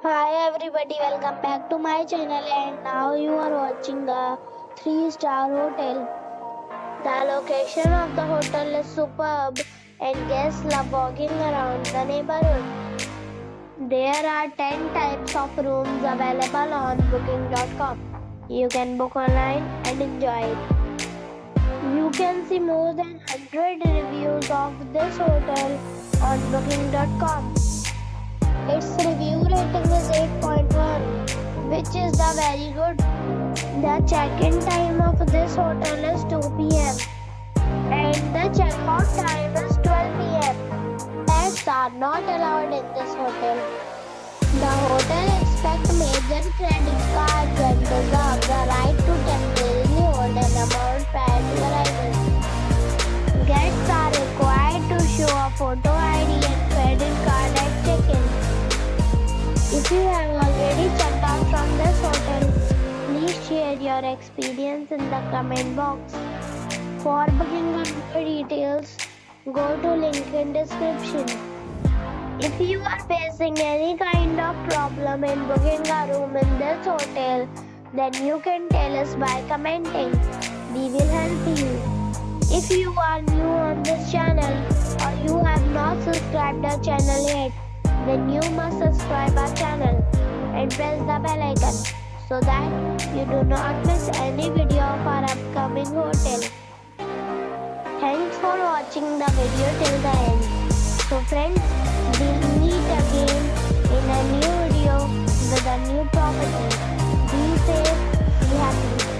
Hi everybody, welcome back to my channel and now you are watching a 3-star hotel. The location of the hotel is superb and guests love walking around the neighborhood. There are 10 types of rooms available on booking.com. You can book online and enjoy it. You can see more than 100 reviews of this hotel on booking.com. Its review rating is 8.1, which is the very good. The check-in time of this hotel is 2 p.m. and the check-out time is 12 p.m. Pets are not allowed in this hotel. The hotel expects major credit cards and reserves the right to temporarily hold an amount prior to arrival. Guests are required to show a photo ID and credit card at check-in. If you have already checked out from this hotel, please share your experience in the comment box. For booking or more details, go to link in description. If you are facing any kind of problem in booking a room in this hotel, then you can tell us by commenting. We will help you. If you are new on this channel or you have not subscribed our channel yet, then you must subscribe our channel and press the bell icon so that you do not miss any video of our upcoming hotel. Thanks for watching the video till the end. So friends, we'll meet again in a new video with a new property. Be safe, be happy.